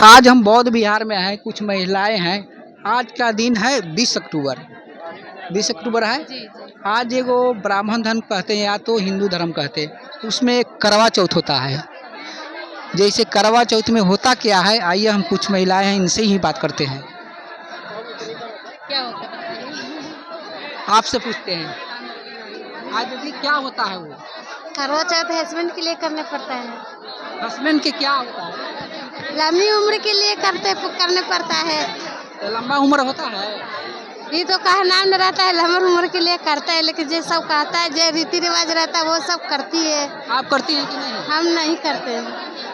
आज हम बौद्ध विहार में हैं, कुछ महिलाएं हैं। आज का दिन है 20 अक्टूबर। 20 अक्टूबर है। जी, जी। आज एगो ब्राह्मण धर्म कहते हैं या तो हिंदू धर्म कहते हैं, उसमें एक करवा चौथ होता है। जैसे करवा चौथ में होता क्या है, आइए हम कुछ महिलाएं हैं इनसे ही बात करते हैं। क्या होता है बताइए? आपसे पूछते हैं आज दीदी क्या होता है वो? करवा चौथ हस्बैंड के लिए करना पड़ता है। हस्बैंड के क्या होता है? लंबी उम्र के लिए करने पड़ता है। तो लंबा उम्र होता है। ये तो कहा नाम न रहता है, लंबी उम्र के लिए करता है, लेकिन जो सब कहता है, जो रीति रिवाज रहता है वो सब करती है। आप करती हैं कि नहीं? हम नहीं करते हैं।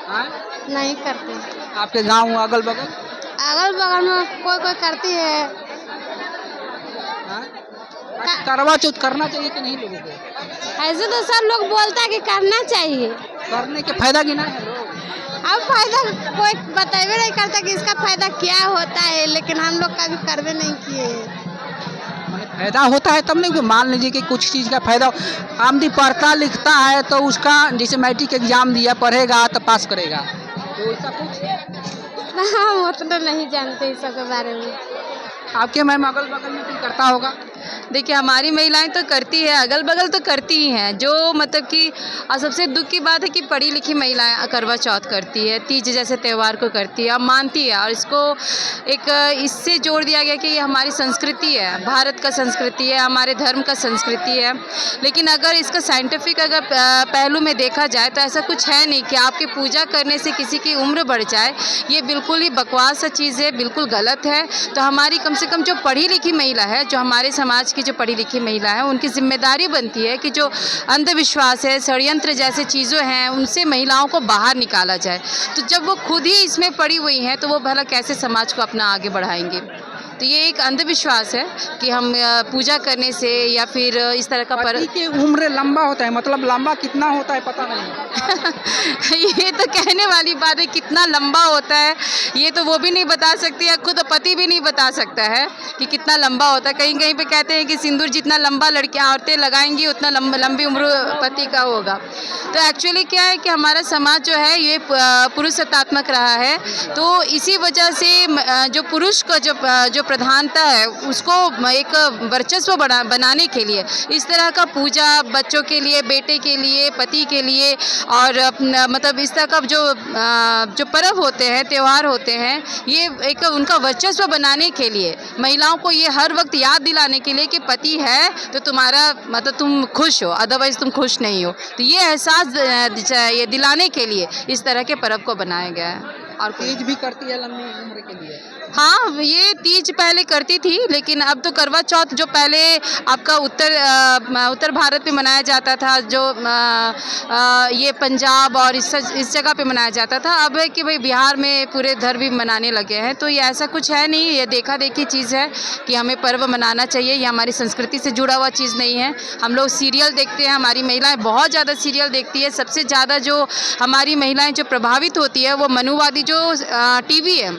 हाँ? नहीं करते। आपके गांव अगल बगल? अगल बगल में कोई कोई करती है। हाँ? करवा चौथ करना चाहिए कि नहीं लोगों को? ऐसे तो सब लोग बोलता है कि करना चाहिए। करने के फायदा गिना है लोग। अब फायदा कोई बताइए नहीं करता कि इसका फायदा क्या होता है, लेकिन हम लोग कभी करवे नहीं किए। फायदा होता है तब नहीं कि मान लीजिए कि कुछ चीज़ का फायदा आमदी पढ़ता लिखता है तो उसका जैसे मैट्रिक एग्जाम दिया, पढ़ेगा तो पास करेगा, तो ऐसा कुछ हम उतना नहीं जानते इस सब के बारे में। आपके मैम अगल बगल में कोई करता होगा? देखिए, हमारी महिलाएं तो करती है, अगल बगल तो करती ही हैं। जो मतलब कि सबसे दुख की बात है कि पढ़ी लिखी महिलाएं करवा चौथ करती है, तीज जैसे त्यौहार को करती है, अब मानती है। और इसको एक इससे जोड़ दिया गया कि ये हमारी संस्कृति है, भारत का संस्कृति है, हमारे धर्म का संस्कृति है। लेकिन अगर इसका साइंटिफिक अगर पहलू में देखा जाए तो ऐसा कुछ है नहीं कि आपके पूजा करने से किसी की उम्र बढ़ जाए। ये बिल्कुल ही बकवास सा चीज़ है, बिल्कुल गलत है। तो हमारी कम से कम जो पढ़ी लिखी महिला है, जो हमारे समाज की जो पढ़ी लिखी महिला है, उनकी जिम्मेदारी बनती है कि जो अंधविश्वास है, षड्यंत्र जैसे चीज़ें हैं, उनसे महिलाओं को बाहर निकाला जाए। तो जब वो खुद ही इसमें पड़ी हुई हैं तो वो भला कैसे समाज को अपना आगे बढ़ाएंगे? तो ये एक अंधविश्वास है कि हम पूजा करने से या फिर इस तरह का पति की उम्र लंबा होता है, मतलब लंबा कितना होता है पता नहीं। ये तो कहने वाली बात है, कितना लंबा होता है ये तो वो भी नहीं बता सकती है, खुद पति भी नहीं बता सकता है कि कितना लंबा होता है। कहीं कहीं पे कहते हैं कि सिंदूर जितना लंबा लड़कियां औरतें लगाएंगी उतना लंबी उम्र पति का होगा। तो एक्चुअली क्या है कि हमारा समाज जो है ये पुरुष सत्तात्मक रहा है, तो इसी वजह से जो पुरुष का जो प्रधानता है उसको एक वर्चस्व बनाने के लिए इस तरह का पूजा बच्चों के लिए, बेटे के लिए, पति के लिए और मतलब इस तरह का जो पर्व होते हैं, त्यौहार होते हैं, ये एक उनका वर्चस्व बनाने के लिए, महिलाओं को ये हर वक्त याद दिलाने के लिए कि पति है तो तुम्हारा मतलब तुम खुश हो, अदरवाइज तुम खुश नहीं हो। तो ये एहसास ये दिलाने के लिए इस तरह के पर्व को बनाया गया है। और तीज भी करती है लंबी उम्र के लिए? हाँ, ये तीज पहले करती थी, लेकिन अब तो करवा चौथ जो पहले आपका उत्तर भारत में मनाया जाता था, जो ये पंजाब और इस जगह पे मनाया जाता था, अब है कि भाई बिहार में पूरे धर्म भी मनाने लगे हैं। तो ये ऐसा कुछ है नहीं, ये देखा देखी चीज़ है कि हमें पर्व मनाना चाहिए। ये हमारी संस्कृति से जुड़ा हुआ चीज़ नहीं है। हम लोग सीरियल देखते हैं, हमारी महिलाएँ बहुत ज़्यादा सीरियल देखती है। सबसे ज़्यादा जो हमारी महिलाएँ जो प्रभावित होती है वो मनुवादी जो टीवी है,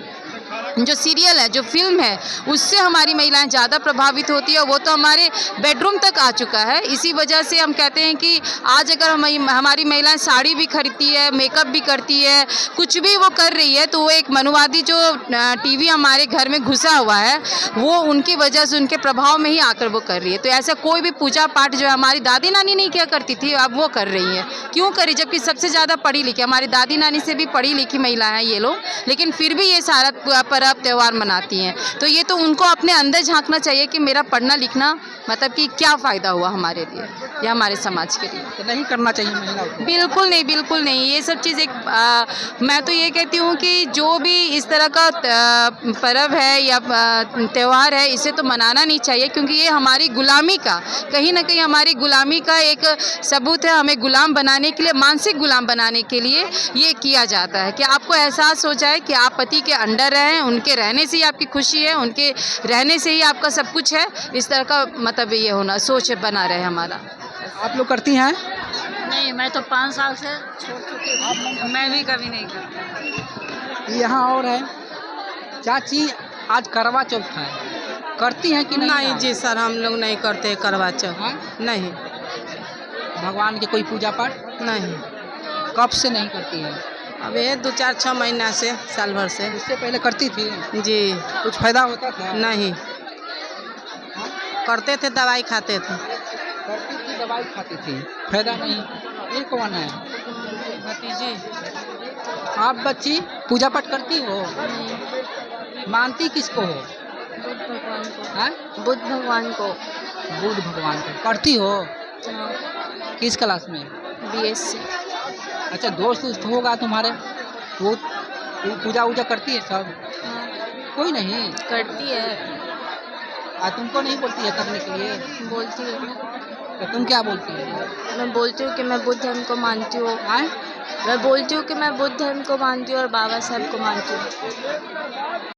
जो सीरियल है, जो फिल्म है, उससे हमारी महिलाएं ज़्यादा प्रभावित होती है। वो तो हमारे बेडरूम तक आ चुका है। इसी वजह से हम कहते हैं कि आज अगर हमारी महिलाएं साड़ी भी खरीदती है, मेकअप भी करती है, कुछ भी वो कर रही है, तो वो एक मनुवादी जो टीवी हमारे घर में घुसा हुआ है, वो उनकी वजह से, उनके प्रभाव में ही आकर वो कर रही है। तो ऐसा कोई भी पूजा पाठ जो हमारी दादी नानी नहीं किया करती थी, अब वो कर रही है। क्यों करी? जबकि सबसे ज़्यादा पढ़ी लिखी, हमारी दादी नानी से भी पढ़ी लिखी महिला हैं ये लोग, लेकिन फिर भी ये सारा पर्व त्यौहार मनाती हैं। तो ये तो उनको अपने अंदर झांकना चाहिए कि मेरा पढ़ना लिखना मतलब कि क्या फ़ायदा हुआ हमारे लिए या हमारे समाज के लिए। तो नहीं करना चाहिए महिलाओं को? बिल्कुल नहीं, बिल्कुल नहीं। ये सब चीज़ मैं तो ये कहती हूँ कि जो भी इस तरह का पर्व है या त्यौहार है, इसे तो मनाना नहीं चाहिए, क्योंकि ये हमारी गुलामी का, कहीं ना कहीं हमारी गुलामी का एक सबूत है। हमें गुलाम बनाने के लिए, मानसिक गुलाम बनाने के लिए ये किया जाता है कि आपको एहसास हो जाए कि आप पति के अंडर रहें, उनके रहने से ही आपकी खुशी है, उनके रहने से ही आपका सब कुछ है। इस तरह का मतलब ये होना, सोच बना रहे हमारा। आप लोग करती हैं? नहीं, मैं तो 5 साल से छोड़ चुकी हूँ। मैं भी कभी नहीं करती। यहाँ और है चाची, आज करवा चौथ है, करती हैं कि नहीं? नहीं जी सर, हम लोग नहीं करते करवा चौथ। हाँ? नहीं। भगवान के कोई पूजा पाठ नहीं। कब से नहीं करती हैं? अब ये 2-4-6 महीना से, साल भर से। इससे पहले करती थी? जी कुछ फायदा होता था? नहीं, करते थे, दवाई खाते थे। करती थी, दवाई खाती थी, फायदा नहीं। ये कौन है? भतीजी। आप बच्ची पूजा पाठ करती हो? मानती किसको हो? बुद्ध भगवान को। हाँ? बुद्ध भगवान को। बुद्ध भगवान को करती हो? किस क्लास में? BSc। अच्छा, दोस्त वोस्त होगा तुम्हारे, वो पूजा वूजा करती है सब? कोई नहीं? करती है, तुमको नहीं बोलती है करने के लिए? बोलती है। तो तुम क्या बोलती हो? मैं बोलती हूँ कि मैं बुद्ध धर्म को मानती हूँ। हाँ? मैं बोलती हूँ कि मैं बुद्ध धर्म को मानती हूँ और बाबा साहब को मानती हूँ।